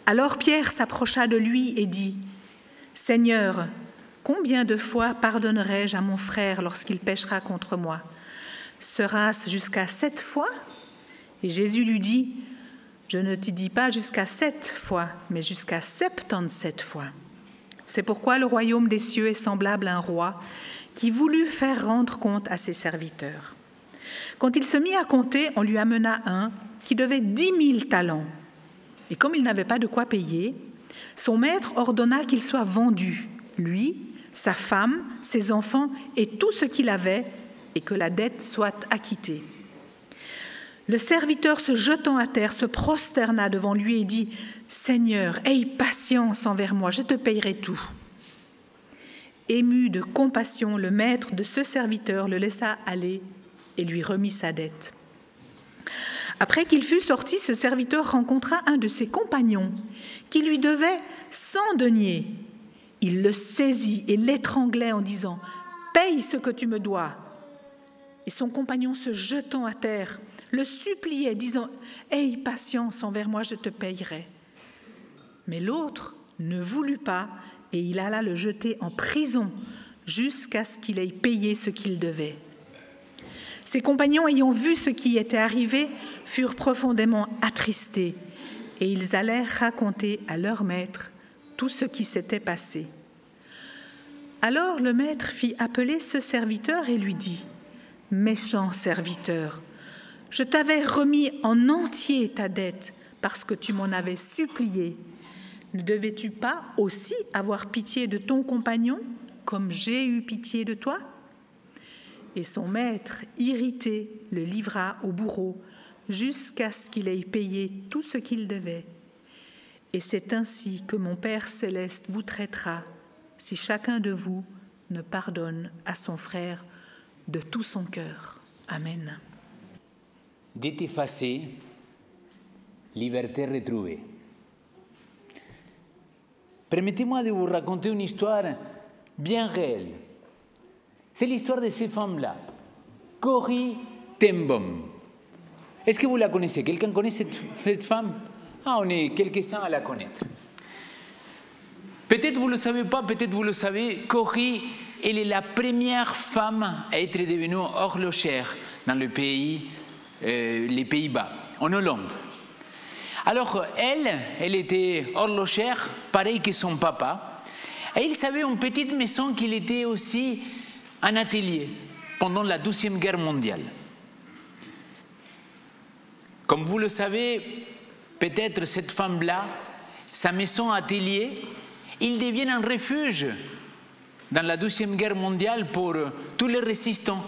Alors Pierre s'approcha de lui et dit, « Seigneur, combien de fois pardonnerai-je à mon frère lorsqu'il péchera contre moi? Sera-ce jusqu'à 7 fois ?» Et Jésus lui dit, « Je ne te dis pas jusqu'à 7 fois, mais jusqu'à 77 fois. » C'est pourquoi le royaume des cieux est semblable à un roi qui voulut faire rendre compte à ses serviteurs. Quand il se mit à compter, on lui amena un qui devait 10 000 talents. Et comme il n'avait pas de quoi payer, son maître ordonna qu'il soit vendu, lui, sa femme, ses enfants et tout ce qu'il avait, et que la dette soit acquittée. Le serviteur, se jetant à terre, se prosterna devant lui et dit, « Seigneur, aie patience envers moi, je te payerai tout. » Ému de compassion, le maître de ce serviteur le laissa aller et lui remit sa dette. Après qu'il fut sorti, ce serviteur rencontra un de ses compagnons qui lui devait 100 deniers. Il le saisit et l'étranglait en disant « Paye ce que tu me dois !» Et son compagnon, se jetant à terre, le suppliait, disant « Aie patience envers moi, je te payerai. » Mais l'autre ne voulut pas et il alla le jeter en prison jusqu'à ce qu'il ait payé ce qu'il devait. Ses compagnons, ayant vu ce qui était arrivé, furent profondément attristés et ils allèrent raconter à leur maître tout ce qui s'était passé. Alors le maître fit appeler ce serviteur et lui dit « Méchant serviteur, je t'avais remis en entier ta dette parce que tu m'en avais supplié. Ne devais-tu pas aussi avoir pitié de ton compagnon comme j'ai eu pitié de toi ?» Et son maître, irrité, le livra au bourreau jusqu'à ce qu'il ait payé tout ce qu'il devait. Et c'est ainsi que mon Père céleste vous traitera si chacun de vous ne pardonne à son frère de tout son cœur. Amen. Dette effacée, liberté retrouvée. Permettez-moi de vous raconter une histoire bien réelle. C'est l'histoire de ces femmes-là. Corrie ten Boom. Est-ce que vous la connaissez? Quelqu'un connaît cette femme? Ah, on est quelques-uns à la connaître. Peut-être vous ne le savez pas, peut-être vous le savez, Corrie, elle est la première femme à être devenue horlogère dans le pays, les Pays-Bas, en Hollande. Alors, elle était horlogère, pareil que son papa, et ils avaient une petite maison qui était aussi un atelier pendant la Deuxième Guerre mondiale. Comme vous le savez, peut-être cette femme-là, sa maison atelier, il devient un refuge dans la Deuxième Guerre mondiale pour tous les résistants,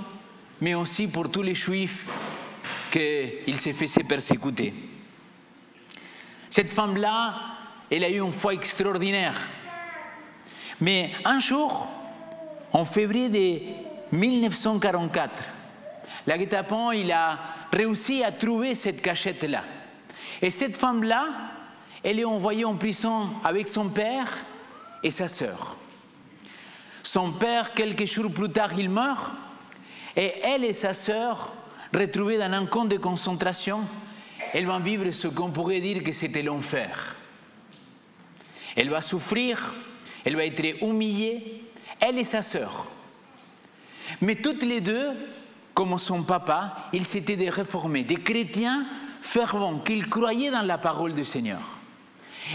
mais aussi pour tous les juifs qu'ils se faisaient persécuter. Cette femme-là, elle a eu une foi extraordinaire. Mais un jour, en février de 1944, la Gestapo, il a réussi à trouver cette cachette-là. Et cette femme-là, elle est envoyée en prison avec son père et sa sœur. Son père, quelques jours plus tard, il meurt. Et elle et sa sœur, retrouvées dans un camp de concentration, elles vont vivre ce qu'on pourrait dire que c'était l'enfer. Elle va souffrir, elle va être humiliée, elle et sa sœur. Mais toutes les deux, comme son papa, ils étaient des réformés, des chrétiens fervents, qu'ils croyaient dans la parole du Seigneur.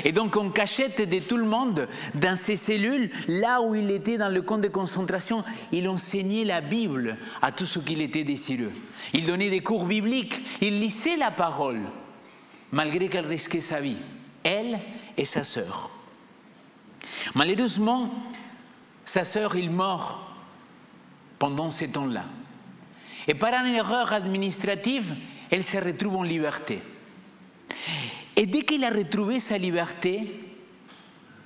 Et donc, en cachette de tout le monde, dans ces cellules, là où il était dans le camp de concentration, il enseignait la Bible à tout ce qu'il était désireux. Il donnait des cours bibliques, il lisait la parole, malgré qu'elle risquait sa vie, elle et sa sœur. Malheureusement, sa sœur, il meurt pendant ce temps-là. Et par une erreur administrative, elle se retrouve en liberté. Et dès qu'elle a retrouvé sa liberté,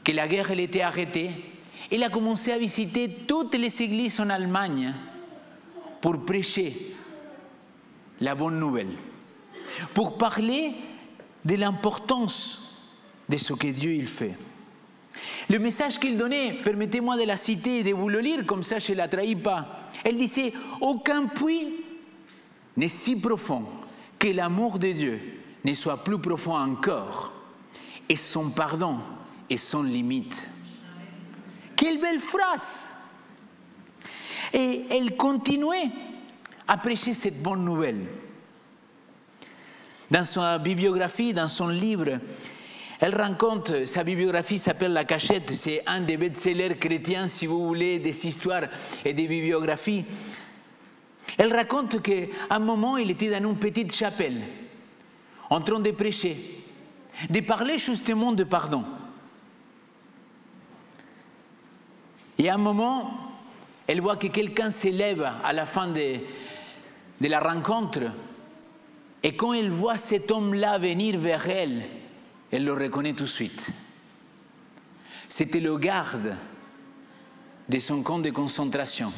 que la guerre elle était arrêtée, elle a commencé à visiter toutes les églises en Allemagne pour prêcher la bonne nouvelle, pour parler de l'importance de ce que Dieu il fait. Le message qu'il donnait, permettez-moi de la citer et de vous le lire, comme ça je ne la trahis pas. Elle disait « Aucun puits n'est si profond que l'amour de Dieu ne soit plus profond encore. et son pardon est sans limite. Quelle belle phrase! Et elle continuait à prêcher cette bonne nouvelle. Dans sa bibliographie, dans son livre, elle raconte, sa bibliographie s'appelle La Cachette, c'est un des best-sellers chrétiens, si vous voulez, des histoires et des bibliographies. Elle raconte qu'à un moment, il était dans une petite chapelle, en train de prêcher, de parler justement de pardon. Et à un moment, elle voit que quelqu'un s'élève à la fin de la rencontre, et quand elle voit cet homme-là venir vers elle, elle le reconnaît tout de suite. C'était le garde de son camp de concentration.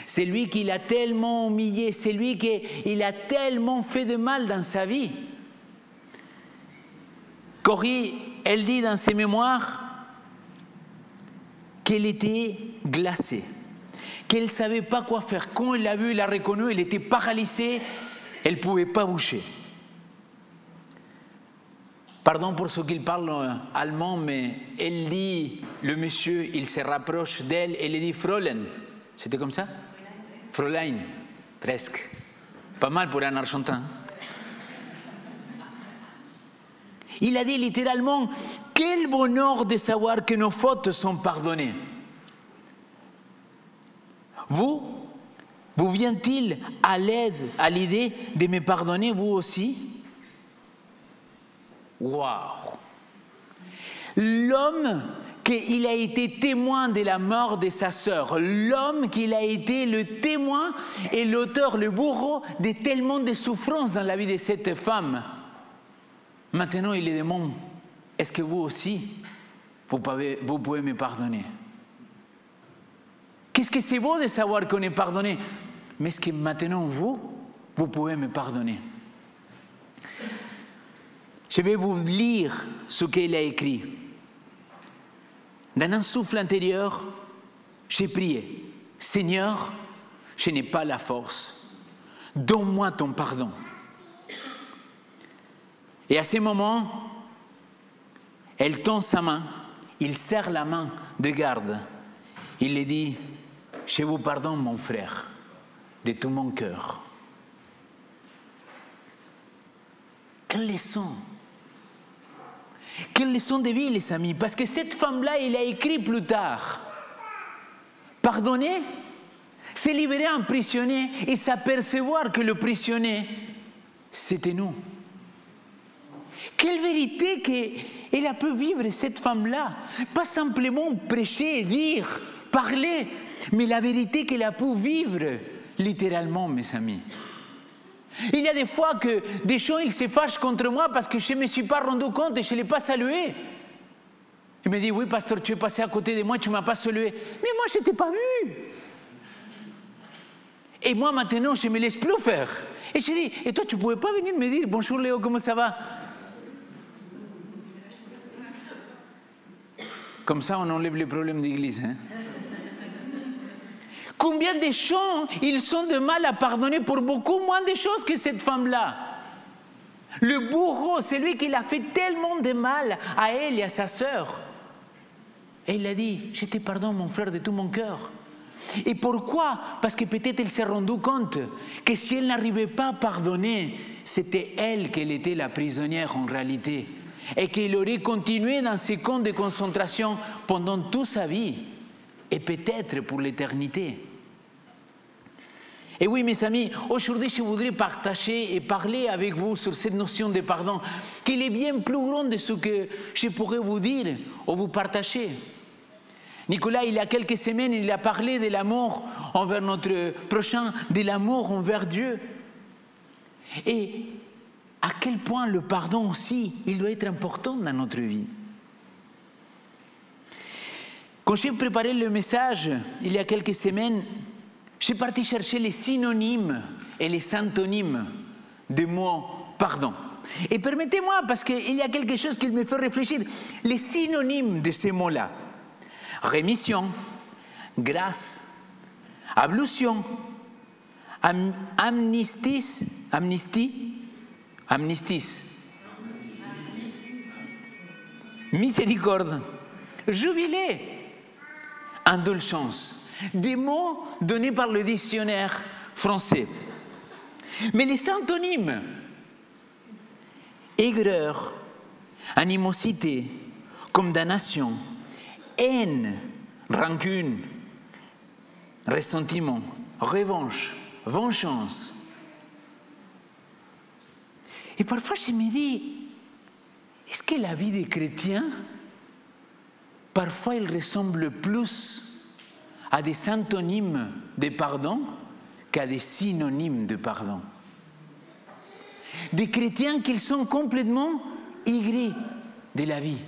C'est lui qui l'a tellement humilié, c'est lui qui a tellement fait de mal dans sa vie. Corrie, elle dit dans ses mémoires qu'elle était glacée, qu'elle ne savait pas quoi faire. Quand elle l'a vu, elle l'a reconnu, elle était paralysée, elle ne pouvait pas bouger. Pardon pour ceux qui parlent allemand, mais elle dit, le monsieur, il se rapproche d'elle, elle dit Fräulein. C'était comme ça? Fräulein, presque. Pas mal pour un Argentin. Il a dit littéralement, quel bonheur de savoir que nos fautes sont pardonnées. Vous vient-il à l'idée de me pardonner, vous aussi? Waouh! L'homme qu'il a été témoin de la mort de sa sœur, l'homme qu'il a été le témoin et l'auteur, le bourreau de tellement de souffrances dans la vie de cette femme. Maintenant, il lui demande, est-ce que vous aussi, vous pouvez me pardonner? Qu'est-ce que c'est beau de savoir qu'on est pardonné, mais est-ce que maintenant, vous pouvez me pardonner? Je vais vous lire ce qu'il a écrit. Dans un souffle intérieur, j'ai prié. Seigneur, je n'ai pas la force. Donne-moi ton pardon. Et à ce moment, elle tend sa main, il serre la main de garde. Il lui dit, je vous pardonne mon frère, de tout mon cœur. Quelle leçon! Quelle leçon de vie, les amis, parce que cette femme-là, elle a écrit plus tard. Pardonner, c'est libérer un prisonnier et s'apercevoir que le prisonnier, c'était nous. Quelle vérité qu'elle a pu vivre, cette femme-là. Pas simplement prêcher, dire, parler, mais la vérité qu'elle a pu vivre, littéralement, mes amis. Il y a des fois que des gens ils se fâchent contre moi parce que je ne me suis pas rendu compte et je ne l'ai pas salué. Il me dit, oui, pasteur, tu es passé à côté de moi, tu ne m'as pas salué. Mais moi, je ne t'ai pas vu. Et moi, maintenant, je ne me laisse plus faire. Et je dis, et toi, tu ne pouvais pas venir me dire, bonjour Léo, comment ça va? Comme ça, on enlève les problèmes d'église. Hein? Combien de gens, ils sont de mal à pardonner pour beaucoup moins de choses que cette femme-là. Le bourreau, c'est lui qui l'a fait tellement de mal à elle et à sa sœur. Et il a dit, je te pardonne mon frère de tout mon cœur. Et pourquoi? Parce que peut-être elle s'est rendue compte que si elle n'arrivait pas à pardonner, c'était elle qu'elle était la prisonnière en réalité. Et qu'elle aurait continué dans ces camps de concentration pendant toute sa vie. Et peut-être pour l'éternité. Et oui, mes amis, aujourd'hui, je voudrais partager et parler avec vous sur cette notion de pardon, qui est bien plus grande de ce que je pourrais vous dire ou vous partager. Nicolas, il y a quelques semaines, il a parlé de l'amour envers notre prochain, de l'amour envers Dieu. Et à quel point le pardon aussi, il doit être important dans notre vie. Quand j'ai préparé le message, il y a quelques semaines, j'ai parti chercher les synonymes et les antonymes du mot pardon. Et permettez-moi, parce qu'il y a quelque chose qui me fait réfléchir, les synonymes de ces mots-là. Rémission, grâce, ablution, amnistie, miséricorde, jubilé, indulgence. Des mots donnés par le dictionnaire français. Mais les syntonymes, aigreur, animosité, condamnation, haine, rancune, ressentiment, revanche, vengeance. Et parfois je me dis, est-ce que la vie des chrétiens, parfois elle ressemble plus à des syntonymes de pardon qu'à des synonymes de pardon? Des chrétiens qui sont complètement aigris de la vie,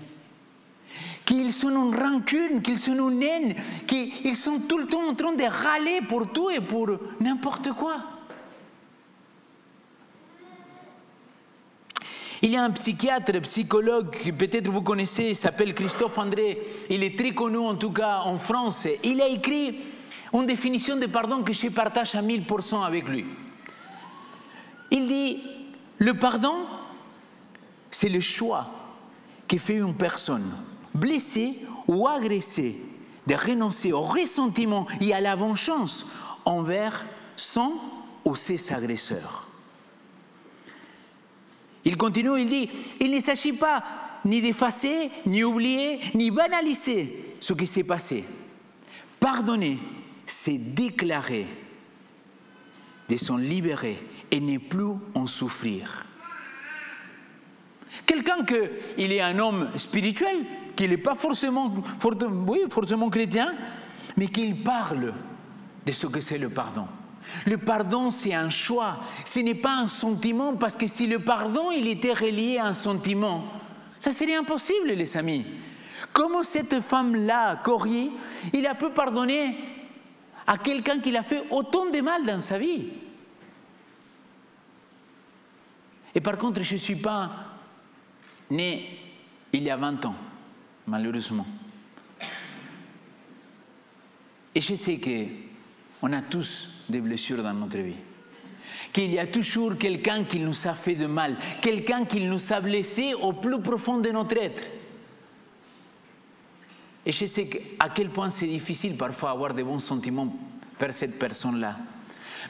qu'ils sont en rancune, qu'ils sont en haine, qu'ils sont tout le temps en train de râler pour tout et pour n'importe quoi. Il y a un psychiatre, psychologue, que peut-être vous connaissez, il s'appelle Christophe André, il est très connu en tout cas en France. Il a écrit une définition de pardon que je partage à 1000% avec lui. Il dit, le pardon, c'est le choix que fait une personne blessée ou agressée de renoncer au ressentiment et à la vengeance envers son ou ses agresseurs. Il continue, il dit, il ne s'agit pas ni d'effacer, ni oublier, ni banaliser ce qui s'est passé. Pardonner, c'est déclarer de s'en libérer et ne plus en souffrir. Quelqu'un qu'il est un homme spirituel, qu'il n'est pas forcément chrétien, mais qu'il parle de ce que c'est le pardon. Le pardon, c'est un choix, ce n'est pas un sentiment, parce que si le pardon il était relié à un sentiment, ça serait impossible, les amis. Comment cette femme-là, Corrie, il a pu pardonner à quelqu'un qui l'a fait autant de mal dans sa vie? Et par contre, je ne suis pas né il y a 20 ans, malheureusement. Et je sais qu'on a tous des blessures dans notre vie. Qu'il y a toujours quelqu'un qui nous a fait de mal, quelqu'un qui nous a blessés au plus profond de notre être. Et je sais à quel point c'est difficile parfois d'avoir de bons sentiments vers cette personne-là.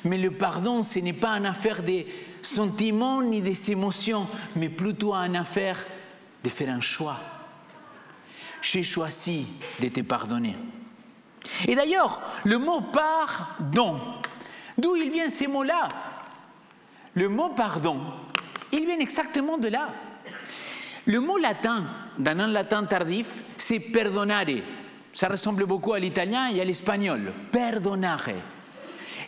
Mais le pardon, ce n'est pas une affaire de sentiments ni des émotions, mais plutôt une affaire de faire un choix. J'ai choisi de te pardonner. Et d'ailleurs, le mot pardon, d'où il vient ces mots-là? Le mot pardon, il vient exactement de là. Le mot latin, dans un latin tardif, c'est perdonare. Ça ressemble beaucoup à l'italien et à l'espagnol. Perdonare.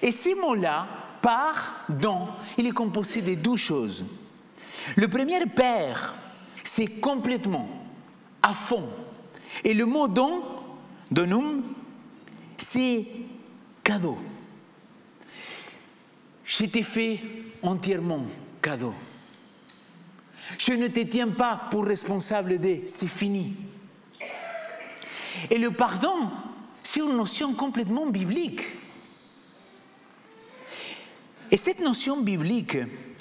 Et ces mots-là, pardon, il est composé de deux choses. Le premier, per, c'est complètement, à fond. Et le mot don, donum, c'est cadeau. Je t'ai fait entièrement cadeau. Je ne te tiens pas pour responsable de, c'est fini. Et le pardon, c'est une notion complètement biblique. Et cette notion biblique,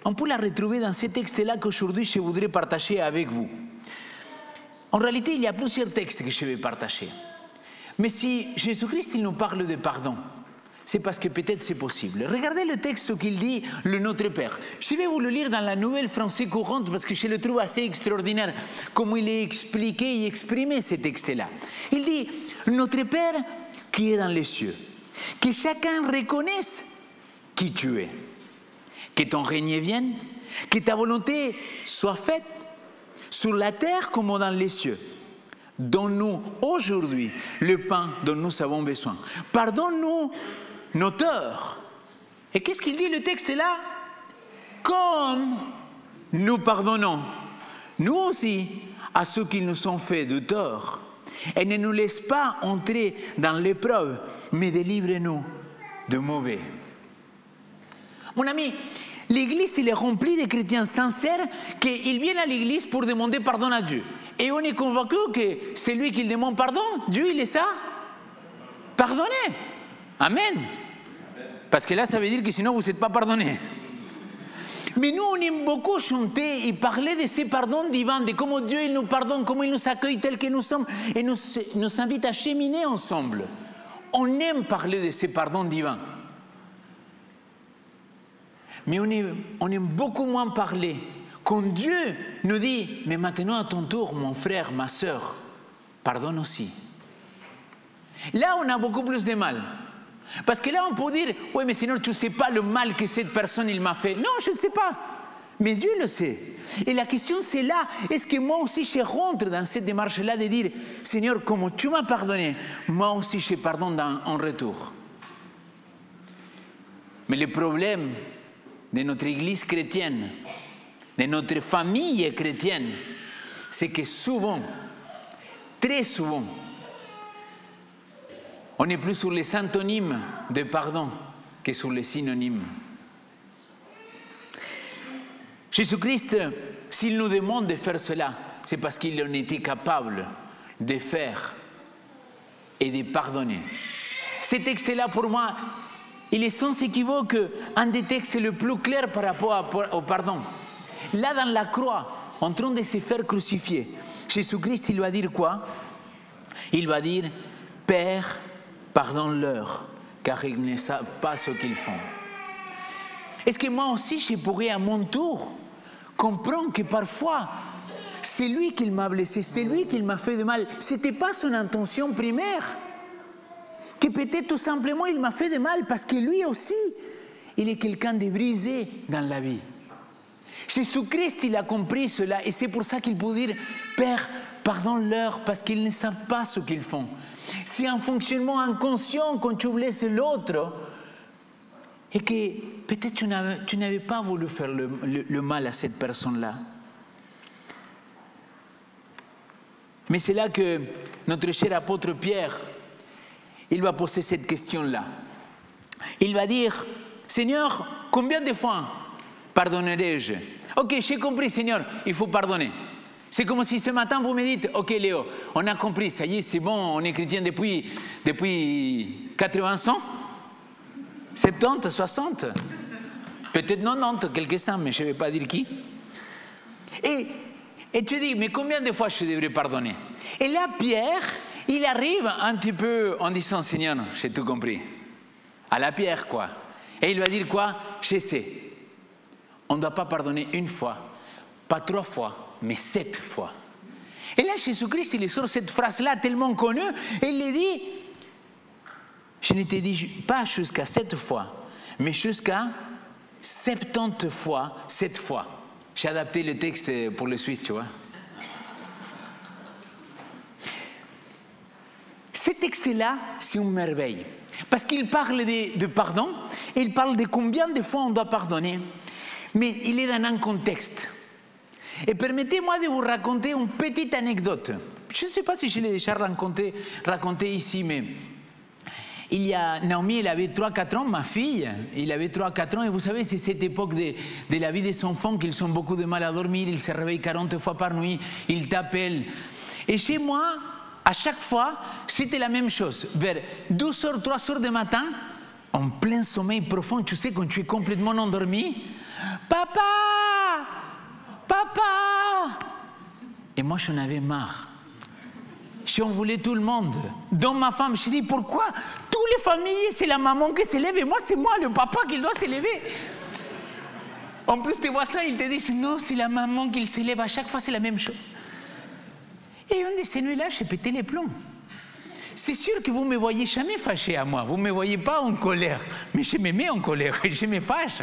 on peut la retrouver dans ces textes-là qu'aujourd'hui je voudrais partager avec vous. En réalité, il y a plusieurs textes que je vais partager. Mais si Jésus-Christ il nous parle de pardon, c'est parce que peut-être c'est possible. Regardez le texte qu'il dit, le Notre Père. Je vais vous le lire dans la Nouvelle Français courante parce que je le trouve assez extraordinaire, comme il est expliqué et exprimé ce texte-là. Il dit, Notre Père qui est dans les cieux, que chacun reconnaisse qui tu es, que ton règne vienne, que ta volonté soit faite sur la terre comme dans les cieux. Donne-nous aujourd'hui le pain dont nous avons besoin. Pardonne-nous nos torts. Et qu'est-ce qu'il dit le texte là? Comme nous pardonnons, nous aussi, à ceux qui nous ont fait de tort. Et ne nous laisse pas entrer dans l'épreuve, mais délivre-nous de mauvais. Mon ami, l'Église elle est remplie de chrétiens sincères qui viennent à l'Église pour demander pardon à Dieu. Et on est convaincu que celui qui demande pardon, Dieu il les a pardonné. Amen. Parce que là, ça veut dire que sinon vous n'êtes pas pardonné. Mais nous, on aime beaucoup chanter et parler de ces pardons divins, de comment Dieu il nous pardonne, comment il nous accueille tels que nous sommes et nous invite à cheminer ensemble. On aime parler de ces pardons divins. Mais on aime beaucoup moins parler quand Dieu nous dit, mais maintenant à ton tour, mon frère, ma sœur, pardonne aussi. Là, on a beaucoup plus de mal. Parce que là, on peut dire, oui, mais Seigneur, tu ne sais pas le mal que cette personne il m'a fait. Non, je ne sais pas. Mais Dieu le sait. Et la question, c'est là, est-ce que moi aussi, je rentre dans cette démarche-là de dire, Seigneur, comme tu m'as pardonné, moi aussi, je pardonne en retour. Mais le problème de notre Église chrétienne, de notre famille chrétienne, c'est que souvent, très souvent, on est plus sur les antonymes de pardon que sur les synonymes. Jésus-Christ, s'il nous demande de faire cela, c'est parce qu'il en était capable de faire et de pardonner. Ce texte-là, pour moi, il est sans équivoque un des textes les plus clairs par rapport au pardon. Là, dans la croix, en train de se faire crucifier, Jésus-Christ, il va dire quoi? Il va dire, Père, pardonne-leur, car ils ne savent pas ce qu'ils font. Est-ce que moi aussi, je pourrais à mon tour comprendre que parfois, c'est lui qui m'a blessé, c'est lui qui m'a fait de mal. Ce n'était pas son intention primaire. Que peut-être tout simplement, il m'a fait de mal parce que lui aussi, il est quelqu'un de brisé dans la vie. Jésus-Christ, il a compris cela et c'est pour ça qu'il peut dire, Père, pardonne-leur parce qu'ils ne savent pas ce qu'ils font. C'est un fonctionnement inconscient quand tu blesses l'autre et que peut-être tu n'avais pas voulu faire le mal à cette personne-là. Mais c'est là que notre cher apôtre Pierre, il va poser cette question-là. Il va dire, Seigneur, combien de fois pardonnerai-je? Ok, j'ai compris, Seigneur, il faut pardonner. C'est comme si ce matin vous me dites, ok Léo, on a compris, ça y est, c'est bon, on est chrétien depuis 80 ans, 70, 60, peut-être 90, quelques-uns, mais je ne vais pas dire qui. Et tu dis, mais combien de fois je devrais pardonner? Et là, Pierre, il arrive un petit peu en disant, Seigneur, j'ai tout compris. À la Pierre, quoi. Et il va dire quoi? Je sais. On ne doit pas pardonner une fois, pas 3 fois, mais 7 fois. Et là, Jésus-Christ, il sort cette phrase-là tellement connue, et il lui dit, je ne te dis pas jusqu'à 7 fois, mais jusqu'à 70 fois 7 fois. J'ai adapté le texte pour le Suisse, tu vois. Ce texte-là, c'est une merveille. Parce qu'il parle de pardon, et il parle de combien de fois on doit pardonner. Mais il est dans un contexte. Et permettez-moi de vous raconter une petite anecdote. Je ne sais pas si je l'ai déjà raconté ici, mais il y a, Naomi, elle avait 3-4 ans, ma fille, il avait 3-4 ans, et vous savez, c'est cette époque de la vie des enfants qu'ils ont beaucoup de mal à dormir, ils se réveillent 40 fois par nuit, ils t'appellent. Et chez moi, à chaque fois, c'était la même chose. Vers 12h, 3h du matin, en plein sommeil profond, tu sais, quand tu es complètement endormi, Papa! Papa! Et moi, j'en avais marre. J'en voulais tout le monde. Dans ma femme, je dis, pourquoi toutes les familles, c'est la maman qui se lève et moi, c'est moi, le papa, qui doit se lever. En plus, tes voisins, ils te disent, non, c'est la maman qui se lève. À chaque fois, c'est la même chose. Et une de ces nuits-là, j'ai pété les plombs. C'est sûr que vous ne me voyez jamais fâché à moi. Vous ne me voyez pas en colère. Mais je me mets en colère et je me fâche.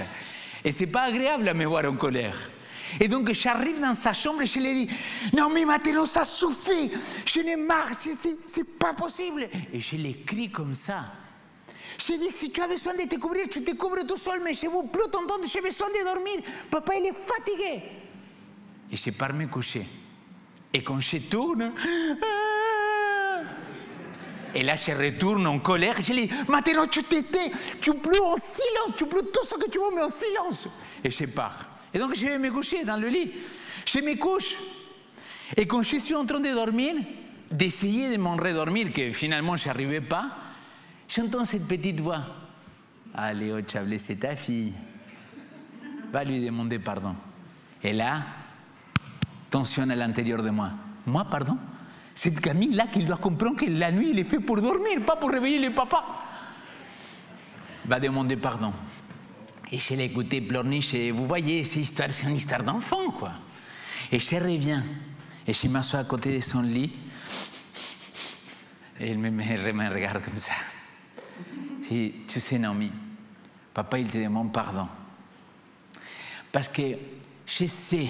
Et ce n'est pas agréable à me voir en colère. Et donc, j'arrive dans sa chambre et je lui dis, non, mais maintenant, ça suffit. Je n'ai marre, c'est pas possible. Et je l'écris comme ça. Je dis, si tu as besoin de te couvrir, tu te couvres tout seul, mais je ne veux plus t'entendre, j'ai besoin de dormir. Papa, il est fatigué. Et je pars me coucher. Et quand je tourne, et là je retourne en colère, je dis, maintenant tu t'étais, tu pleures en silence, tu pleures tout ce que tu veux, mais en silence. Et je pars. Et donc je vais me coucher dans le lit. Je me couche. Et quand je suis en train de dormir, d'essayer de m'en redormir, que finalement je n'arrivais pas, j'entends cette petite voix. Ah Léo, tu as blessé ta fille. pas lui demander pardon. Et là, tension à l'intérieur de moi. Moi, pardon? Cette gamine-là qui doit comprendre que la nuit, elle est faite pour dormir, pas pour réveiller le papa. Va demander pardon. Et je l'ai écouté pleurniche, et vous voyez, cette histoire, c'est une histoire d'enfant, quoi. Et je reviens, et je m'assois à côté de son lit, et il me regarde comme ça. Je dis, tu sais, Naomi, papa, il te demande pardon. Parce que je sais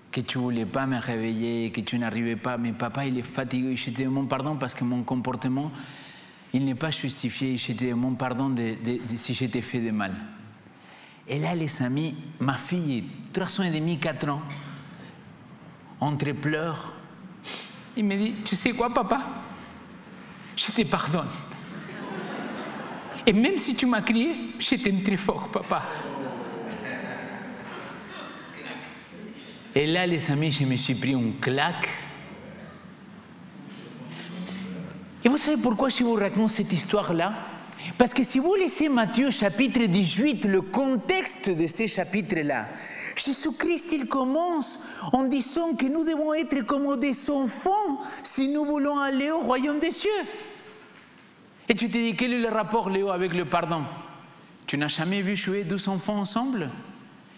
que tu ne voulais pas me réveiller, que tu n'arrivais pas, mais papa, il est fatigué. Je te demande pardon parce que mon comportement, il n'est pas justifié. Je te demande pardon si je t'ai fait de mal. Et là, les amis, ma fille, 3 ans et demi, 4 ans, entre pleurs, il me dit, tu sais quoi, papa? Je te pardonne. Et même si tu m'as crié, je t'aime très fort, papa. Et là, les amis, je me suis pris une claque. Et vous savez pourquoi je vous raconte cette histoire-là? Parce que si vous laissez Matthieu chapitre 18, le contexte de ce chapitre-là, Jésus-Christ, il commence en disant que nous devons être comme des enfants si nous voulons aller au royaume des cieux. Et tu te dis, quel est le rapport, Léo, avec le pardon? Tu n'as jamais vu jouer 2 enfants ensemble?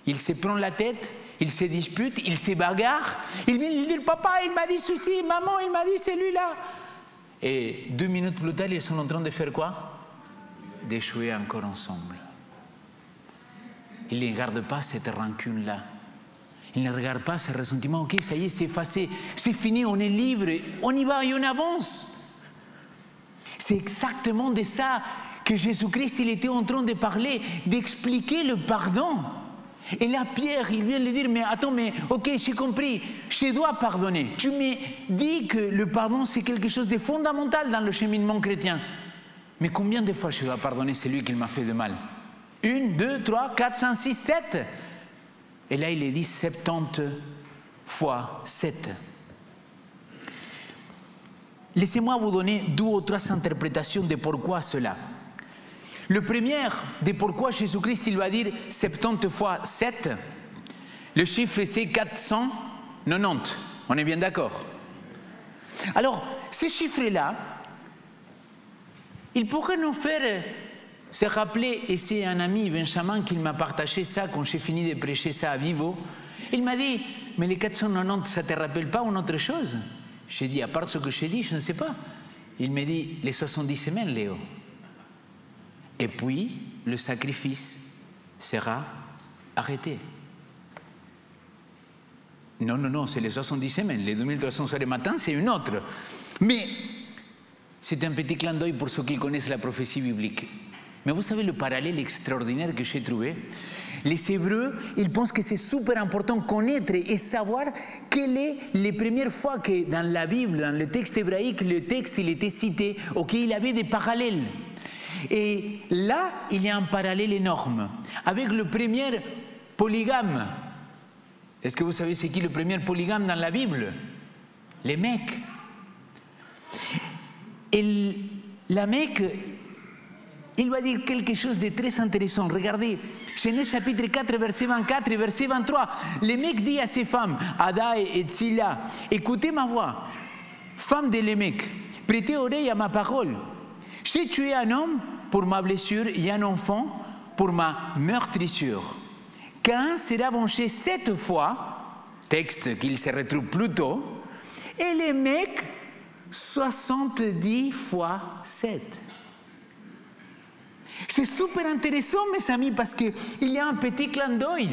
Ils se prennent la tête, ils se disputent, ils se bagarrent. Ils viennent dire, papa, il m'a dit ceci, maman, il m'a dit celui-là. Et 2 minutes plus tard, ils sont en train de faire quoi? De jouer encore ensemble. Ils ne regardent pas cette rancune-là. Ils ne regardent pas ce ressentiment. Ok, ça y est, c'est effacé, c'est fini, on est libre, on y va et on avance. C'est exactement de ça que Jésus-Christ, il était en train de parler, d'expliquer le pardon. Et là, Pierre, il vient de lui dire, mais attends, mais ok, j'ai compris, je dois pardonner. Tu me dis que le pardon, c'est quelque chose de fondamental dans le cheminement chrétien. Mais combien de fois je dois pardonner celui qui m'a fait de mal? 1, 2, 3, 4, 5, 6, 7. Et là, il est dit 70 fois 7. Laissez-moi vous donner 2 ou 3 interprétations de pourquoi cela. Le premier, de pourquoi Jésus-Christ, il va dire 70 fois 7, le chiffre c'est 490. On est bien d'accord? Alors, ces chiffres-là, ils pourraient nous faire se rappeler, et c'est un ami, Benjamin, qui m'a partagé ça quand j'ai fini de prêcher ça à Vivo. Il m'a dit, mais les 490, ça ne te rappelle pas une autre chose? J'ai dit, à part ce que j'ai dit, je ne sais pas. Il m'a dit, les 70 semaines, Léo. Et puis, le sacrifice sera arrêté. Non, c'est les 70 semaines. Les 2300 soirs et matin, c'est une autre. Mais c'est un petit clin d'œil pour ceux qui connaissent la prophétie biblique. Mais vous savez le parallèle extraordinaire que j'ai trouvé? Les Hébreux, ils pensent que c'est super important connaître et savoir quelle est les premières fois que dans la Bible, dans le texte hébraïque, le texte il était cité, ok, il avait des parallèles. Et là, il y a un parallèle énorme avec le premier polygame. Est-ce que vous savez c'est qui le premier polygame dans la Bible? Les Mecs. Et la Mecque, il va dire quelque chose de très intéressant. Regardez, Genèse chapitre 4, verset 24 et verset 23. Le mec dit à ses femmes, Ada et Tsila, écoutez ma voix, femmes de Lémec, prêtez oreille à ma parole. J'ai tué un homme pour ma blessure et un enfant pour ma meurtrissure. Caïn sera vengé 7 fois, texte qu'il se retrouve plus tôt, et les mecs 70 fois 7. C'est super intéressant, mes amis, parce qu'il y a un petit clin d'œil.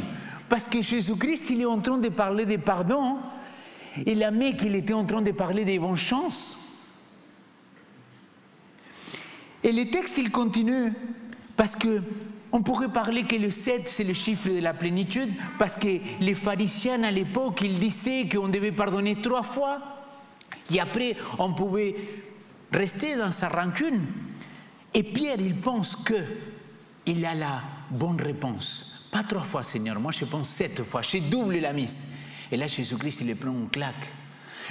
Parce que Jésus-Christ, il est en train de parler de pardon, et la Mecque, il était en train de parler de vengeance. Et le texte, il continue, parce qu'on pourrait parler que le 7, c'est le chiffre de la plénitude, parce que les pharisiens, à l'époque, ils disaient qu'on devait pardonner 3 fois, et après, on pouvait rester dans sa rancune. Et Pierre, il pense qu'il a la bonne réponse. Pas 3 fois, Seigneur, moi je pense 7 fois, je double la mise. Et là, Jésus-Christ, il les prend une claque.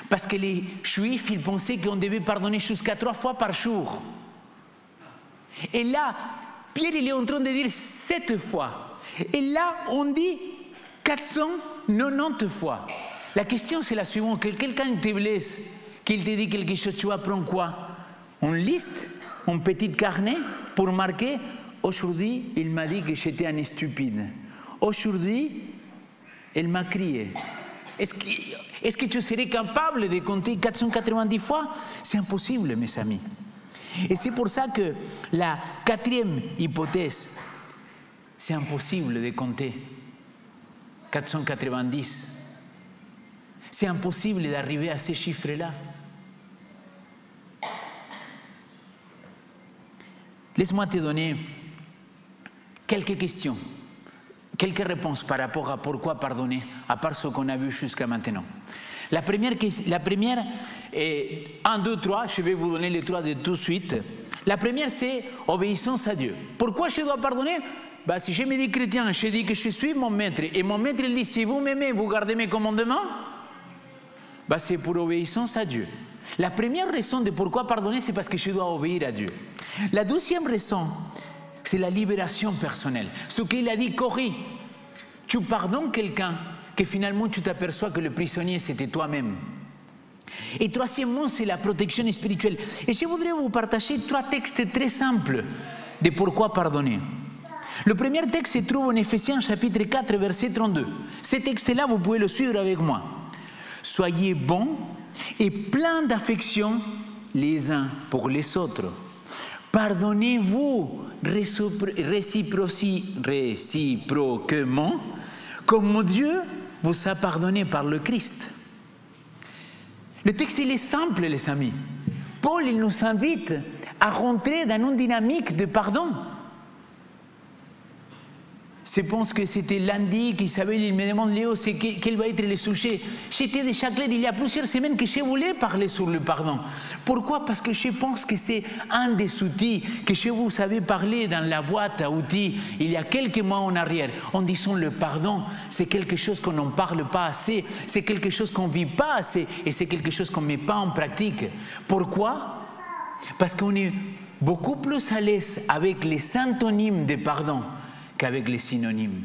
Parce que les Juifs, ils pensaient qu'on devait pardonner jusqu'à 3 fois par jour. Et là, Pierre, il est en train de dire 7 fois. Et là, on dit 490 fois. La question, c'est la suivante. Que quelqu'un te blesse, qu'il te dit quelque chose, tu vas prendre quoi? Une liste, un petit carnet pour marquer. Aujourd'hui, il m'a dit que j'étais un stupide. Aujourd'hui, elle m'a crié. Est-ce que tu serais capable de compter 490 fois? C'est impossible, mes amis. Et c'est pour ça que la 4e hypothèse, c'est impossible de compter 490. C'est impossible d'arriver à ces chiffres-là. Laisse-moi te donner quelques questions, quelques réponses par rapport à pourquoi pardonner, à part ce qu'on a vu jusqu'à maintenant. La première 1, 2, 3, je vais vous donner les 3 de tout de suite. La première, c'est obéissance à Dieu. Pourquoi je dois pardonner? Si je me dis chrétien, je dis que je suis mon maître, et mon maître il dit, si vous m'aimez, vous gardez mes commandements, c'est pour obéissance à Dieu. La première raison de pourquoi pardonner, c'est parce que je dois obéir à Dieu. La deuxième raison, c'est la libération personnelle. Ce qu'il a dit, Corrie, tu pardonnes quelqu'un que finalement tu t'aperçois que le prisonnier c'était toi-même. Et troisièmement, c'est la protection spirituelle. Et je voudrais vous partager 3 textes très simples de pourquoi pardonner. Le premier texte se trouve en Éphésiens chapitre 4, verset 32. Ce texte-là, vous pouvez le suivre avec moi. Soyez bons et pleins d'affection les uns pour les autres. Pardonnez-vous réciproquement, comme Dieu vous a pardonné par le Christ. Le texte, il est simple, les amis. Paul, il nous invite à rentrer dans une dynamique de pardon. Je pense que c'était lundi qu'Isabelle, il me demande, Léo, quel va être le sujet? J'étais déjà clair, il y a plusieurs semaines que je voulais parler sur le pardon. Pourquoi? Parce que je pense que c'est un des outils que je vous avais parlé dans la boîte à outils il y a quelques mois en arrière. En disant le pardon, c'est quelque chose qu'on n'en parle pas assez, c'est quelque chose qu'on ne vit pas assez et c'est quelque chose qu'on ne met pas en pratique. Pourquoi? Parce qu'on est beaucoup plus à l'aise avec les antonymes de pardon qu'avec les synonymes.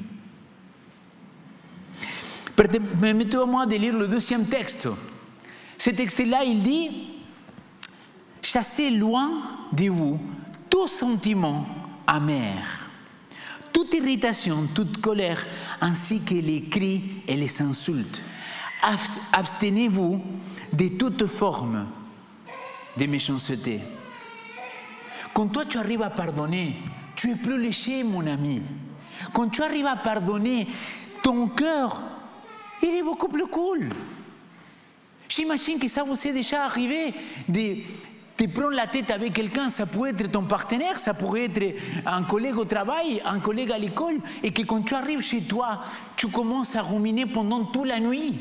Permettez-moi de lire le deuxième texte. Ce texte-là, il dit « Chassez loin de vous tout sentiment amer, toute irritation, toute colère, ainsi que les cris et les insultes. Abstenez-vous de toute forme de méchanceté. » Quand toi, tu arrives à pardonner, tu es plus léger, mon ami. Quand tu arrives à pardonner, ton cœur, il est beaucoup plus cool. J'imagine que ça vous est déjà arrivé de te prendre la tête avec quelqu'un. Ça pourrait être ton partenaire, ça pourrait être un collègue au travail, un collègue à l'école, et que quand tu arrives chez toi, tu commences à ruminer pendant toute la nuit.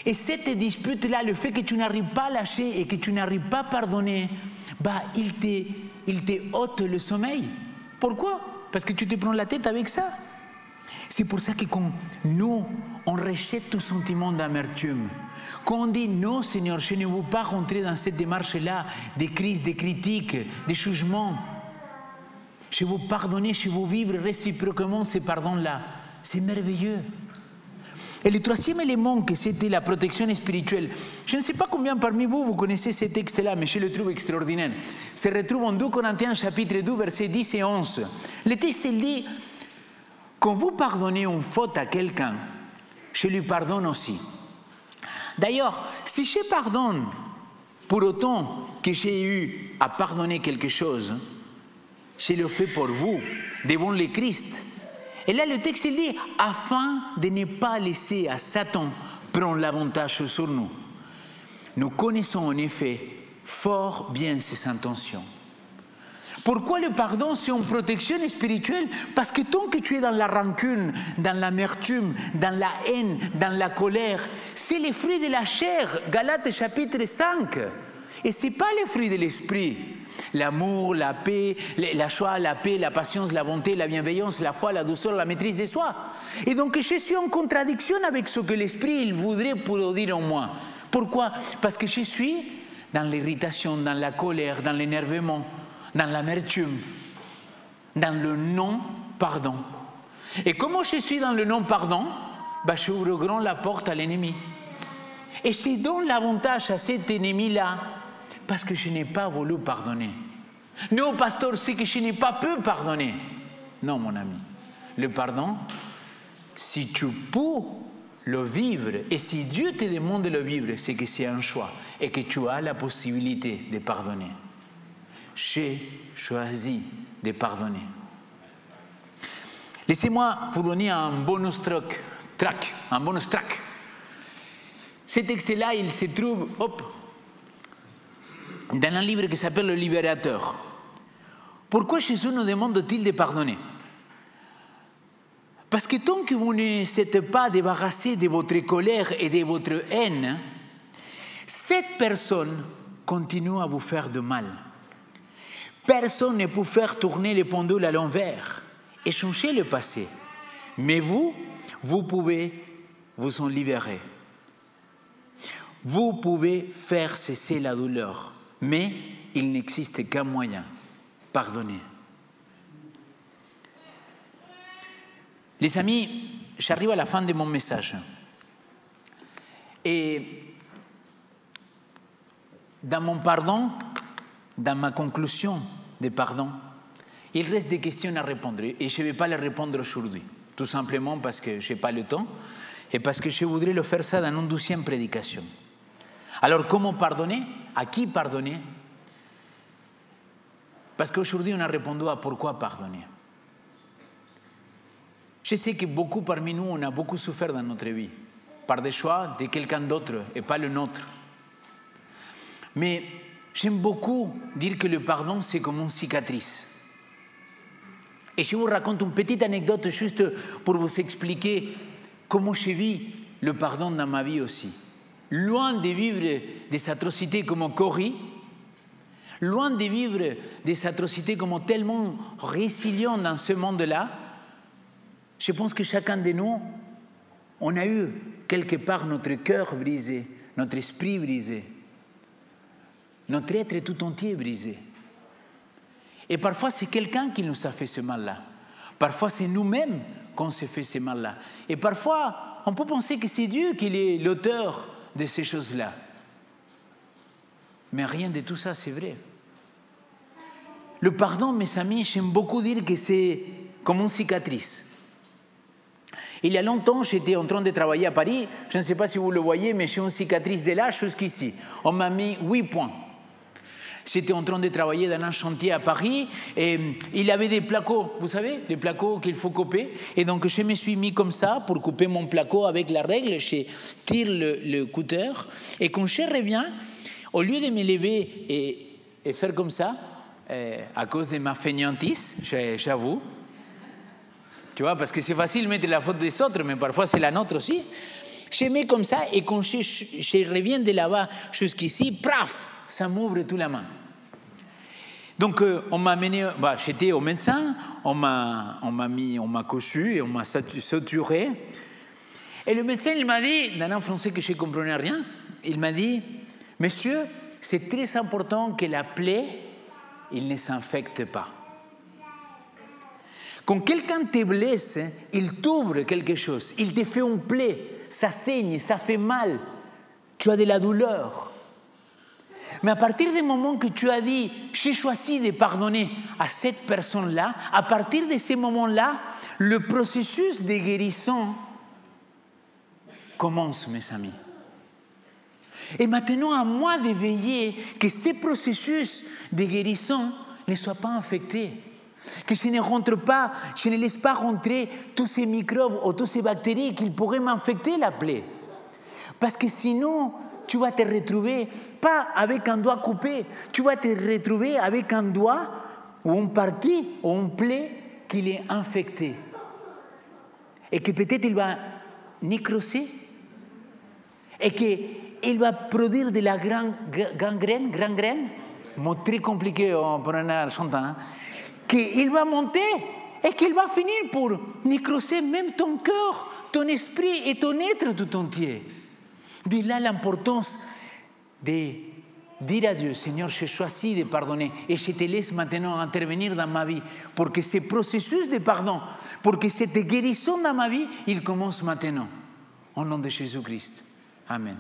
Et cette dispute-là, le fait que tu n'arrives pas à lâcher et que tu n'arrives pas à pardonner, il te ôte le sommeil. Pourquoi? Parce que tu te prends la tête avec ça. C'est pour ça que quand nous, on rejette tout sentiment d'amertume, quand on dit non Seigneur, je ne veux pas rentrer dans cette démarche-là, des crises, des critiques, des jugements, je veux pardonner, je veux vivre réciproquement ces pardons-là, c'est merveilleux. Et le troisième élément, que c'était la protection spirituelle. Je ne sais pas combien parmi vous connaissez ce texte-là, mais je le trouve extraordinaire. Se retrouve en 2 Corinthiens chapitre 2, versets 10 et 11. Le texte dit, quand vous pardonnez une faute à quelqu'un, je lui pardonne aussi. D'ailleurs, si je pardonne pour autant que j'ai eu à pardonner quelque chose, je le fais pour vous, devant le Christ. Et là, le texte il dit, afin de ne pas laisser à Satan prendre l'avantage sur nous. Nous connaissons en effet fort bien ses intentions. Pourquoi le pardon, c'est une protection spirituelle? Parce que tant que tu es dans la rancune, dans l'amertume, dans la haine, dans la colère, c'est les fruits de la chair, Galates chapitre 5. Et ce n'est pas les fruits de l'esprit. L'amour, la paix, la joie, la paix, la patience, la bonté, la bienveillance, la foi, la douceur, la maîtrise de soi. Et donc je suis en contradiction avec ce que l'esprit il voudrait produire en moi. Pourquoi? Parce que je suis dans l'irritation, dans la colère, dans l'énervement, dans l'amertume. dans le non-pardon. Et comment je suis dans le non-pardon, je ouvre la porte à l'ennemi. Et je donne l'avantage à cet ennemi-là parce que je n'ai pas voulu pardonner. Non, pasteur, c'est que je n'ai pas pu pardonner. Non, mon ami. Le pardon, si tu peux le vivre, et si Dieu te demande de le vivre, c'est que c'est un choix et que tu as la possibilité de pardonner. J'ai choisi de pardonner. Laissez-moi vous donner un bonus track. Cet texte-là, il se trouve dans un livre qui s'appelle Le Libérateur. Pourquoi Jésus nous demande-t-il de pardonner? Parce que tant que vous ne êtes pas débarrassé de votre colère et de votre haine, cette personne continue à vous faire du mal. Personne ne peut faire tourner les pendules à l'envers et changer le passé. Mais vous pouvez vous en libérer. Vous pouvez faire cesser la douleur. Mais il n'existe qu'un moyen, pardonner. Les amis, j'arrive à la fin de mon message. Et dans mon pardon, dans ma conclusion de pardon, il reste des questions à répondre. Et je ne vais pas les répondre aujourd'hui. Tout simplement parce que je n'ai pas le temps et parce que je voudrais le faire ça dans une 12e prédication. Alors, comment pardonner? À qui pardonner? Parce qu'aujourd'hui, on a répondu à pourquoi pardonner. Je sais que beaucoup parmi nous, on a beaucoup souffert dans notre vie, par des choix de quelqu'un d'autre et pas le nôtre. Mais j'aime beaucoup dire que le pardon, c'est comme une cicatrice. Et je vous raconte une petite anecdote juste pour vous expliquer comment je vis le pardon dans ma vie aussi. Loin de vivre des atrocités comme Corrie, loin de vivre des atrocités comme tellement résilients dans ce monde-là, je pense que chacun de nous, on a eu quelque part notre cœur brisé, notre esprit brisé, notre être tout entier brisé. Et parfois, c'est quelqu'un qui nous a fait ce mal-là. Parfois, c'est nous-mêmes qu'on s'est fait ce mal-là. Et parfois, on peut penser que c'est Dieu qui est l'auteur de ces choses-là. Mais rien de tout ça, c'est vrai. Le pardon, mes amis, j'aime beaucoup dire que c'est comme une cicatrice. Il y a longtemps, j'étais en train de travailler à Paris. Je ne sais pas si vous le voyez, mais j'ai une cicatrice de là jusqu'ici. On m'a mis 8 points. J'étais en train de travailler dans un chantier à Paris et il y avait des placots, vous savez, les placots qu'il faut couper. Et donc, je me suis mis comme ça pour couper mon placo avec la règle. Je tire le cutter et quand je reviens, au lieu de me lever et faire comme ça, à cause de ma fainéantise, j'avoue, tu vois, parce que c'est facile de mettre la faute des autres, mais parfois c'est la nôtre aussi. Je mets comme ça et quand je reviens de là-bas jusqu'ici, paf, ça m'ouvre toute la main. Donc on m'a amené, j'étais au médecin, on m'a cousu et on m'a suturé. Et le médecin, il m'a dit, dans un français que je ne comprenais rien, il m'a dit, monsieur, c'est très important que la plaie, il ne s'infecte pas. Quand quelqu'un te blesse, il t'ouvre quelque chose, il te fait une plaie, ça saigne, ça fait mal, tu as de la douleur. Mais à partir du moment que tu as dit « j'ai choisi de pardonner à cette personne-là », à partir de ce moment-là, le processus de guérison commence, mes amis. Et maintenant, à moi de veiller que ce processus de guérison ne soit pas infecté. Que je ne rentre pas, je ne laisse pas rentrer tous ces microbes ou toutes ces bactéries qui pourraient m'infecter la plaie. Parce que sinon, tu vas te retrouver pas avec un doigt coupé, tu vas te retrouver avec un doigt ou une partie ou une plaie qui est infectée. Et que peut-être il va nécroser et qu'il va produire de la gangrène, mot très compliqué pour un argentin, hein, qu'il va monter et qu'il va finir pour nécroser même ton cœur, ton esprit et ton être tout entier. De là l'importance de dire à Dieu, Seigneur, j'ai choisi de pardonner et je te laisse maintenant intervenir dans ma vie pour que ce processus de pardon, pour que cette guérison dans ma vie, il commence maintenant. Au nom de Jésus-Christ. Amen.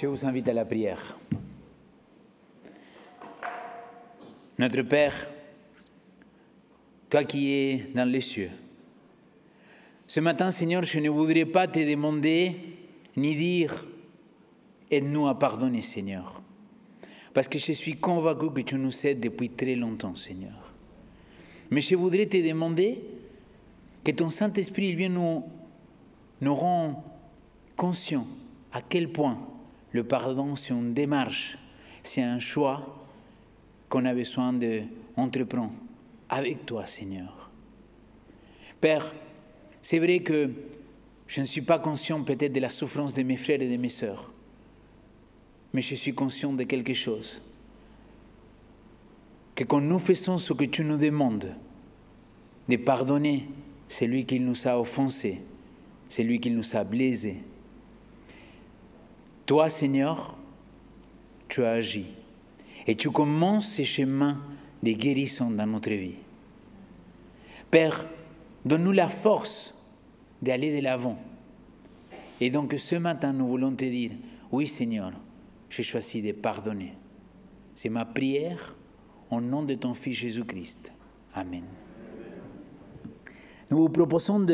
Je vous invite à la prière. Notre Père, toi qui es dans les cieux, ce matin, Seigneur, je ne voudrais pas te demander ni dire « aide-nous à pardonner, Seigneur », parce que je suis convaincu que tu nous aides depuis très longtemps, Seigneur. Mais je voudrais te demander que ton Saint-Esprit vienne nous rend conscients à quel point le pardon, c'est une démarche, c'est un choix qu'on a besoin d'entreprendre avec toi, Seigneur. Père, c'est vrai que je ne suis pas conscient peut-être de la souffrance de mes frères et de mes sœurs, mais je suis conscient de quelque chose, que quand nous faisons ce que tu nous demandes, de pardonner celui qui nous a offensés, celui qui nous a blessés, Toi, Seigneur, tu as agi et tu commences ces chemins de guérison dans notre vie. Père, donne-nous la force d'aller de l'avant. Et donc ce matin, nous voulons te dire, oui Seigneur, j'ai choisi de pardonner. C'est ma prière au nom de ton Fils Jésus-Christ. Amen. Nous vous proposons,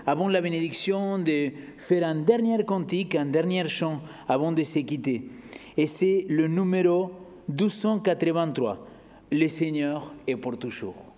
avant la bénédiction, de faire un dernier cantique, un dernier chant avant de se quitter. Et c'est le numéro 1283. Le Seigneur est pour toujours.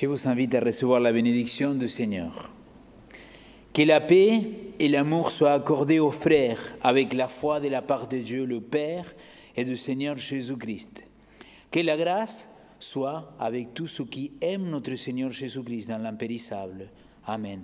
Je vous invite à recevoir la bénédiction du Seigneur. Que la paix et l'amour soient accordés aux frères avec la foi de la part de Dieu le Père et du Seigneur Jésus-Christ. Que la grâce soit avec tous ceux qui aiment notre Seigneur Jésus-Christ dans l'impérissable. Amen.